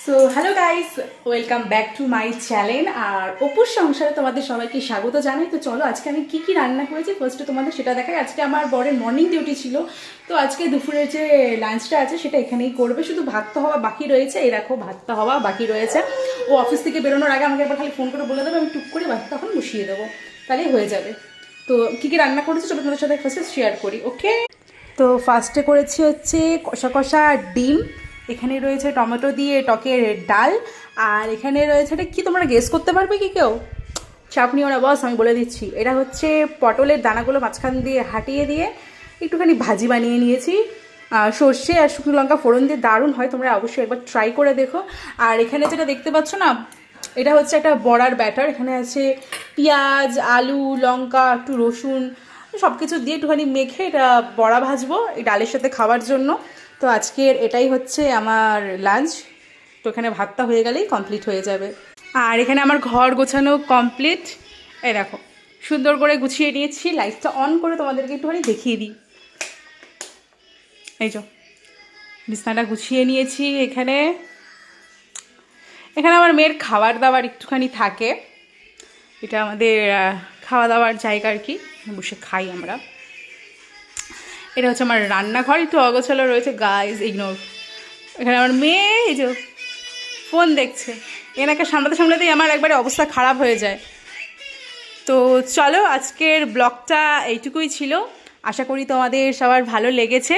So hello guys, welcome back to my channel. আর অপুর সংসারে তোমাদের সবাইকে স্বাগত জানাই। তো চলো আজকে আমি কি রান্না করেছি ফার্স্টে তোমাদের সেটা দেখাই। আজকে আমার বরের মর্নিং ডিউটি ছিল, তো আজকে দুপুরের যে লাঞ্চটা আছে সেটা এখানেই করবে। শুধু ভাতটা হওয়া বাকি রয়েছে, এই দেখো ভাতটা হওয়া বাকি রয়েছে। ও অফিস থেকে বেরোনোর আগে আমাকে একবার খালি ফোন করে বলে দেবে, আমি টুক করে ভাতটা তখন বসিয়ে দেবো, তাহলেই হয়ে যাবে। তো কী রান্না করেছি চলো তোমাদের সাথে ফার্স্টে শেয়ার করি। ওকে, তো ফার্স্টে করেছি হচ্ছে কষা কষা ডিম, এখানে রয়েছে টমেটো দিয়ে টকের ডাল, আর এখানে রয়েছে এটা কি তোমরা গেস করতে পারবে কি কেউ? চাপনি ওরা বস, আমি বলে দিচ্ছি, এটা হচ্ছে পটলের দানাগুলো মাঝখান দিয়ে হাঁটিয়ে দিয়ে একটুখানি ভাজি বানিয়ে নিয়েছি। সর্ষে আর শুকনো লঙ্কা ফোড়ন দিয়ে দারুণ হয়, তোমরা অবশ্যই একবার ট্রাই করে দেখো। আর এখানে যেটা দেখতে পাচ্ছ না, এটা হচ্ছে একটা বড়ার ব্যাটার। এখানে আছে পেঁয়াজ, আলু, লঙ্কা, একটু রসুন, সব কিছু দিয়ে একটুখানি মেখে এটা বড়া ভাজবো এই ডালের সাথে খাওয়ার জন্য। তো আজকের এটাই হচ্ছে আমার লাঞ্চ। তো এখানে ভাতটা হয়ে গেলেই কমপ্লিট হয়ে যাবে। আর এখানে আমার ঘর গোছানো কমপ্লিট, এই দেখো সুন্দর করে গুছিয়ে নিয়েছি। লাইটটা অন করে তোমাদেরকে একটুখানি দেখিয়ে দিই। এই যে বিছানাটা গুছিয়ে নিয়েছি। এখানে আমার মেয়ের খাবার দাবার একটুখানি থাকে, এটা আমাদের খাওয়া দাওয়ার জায়গা আর কি, বসে খাই আমরা। এটা হচ্ছে আমার রান্নাঘর, একটু অগোছালো রয়েছে গাইজ, ইগনোর। এখানে আমার মেয়ে এই যে ফোন দেখছে, এনাকে সামলাতেই আমার একবারে অবস্থা খারাপ হয়ে যায়। তো চলো আজকের ব্লগটা এইটুকুই ছিল, আশা করি তোমাদের সবার ভালো লেগেছে।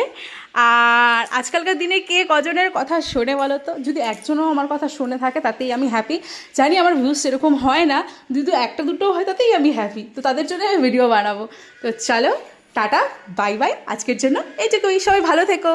আর আজকালকার দিনে কে কজনের কথা শোনে বলো তো? যদি একজনও আমার কথা শুনে থাকে তাতেই আমি হ্যাপি। জানি আমার ভিউজ সেরকম হয় না, যদি একটা দুটোও হয় তাতেই আমি হ্যাপি। তো তাদের জন্য আমি ভিডিও বানাবো। তো চলো টাটা, বাই বাই, আজকের জন্য এইটুকুই। সবাই ভালো থেকো।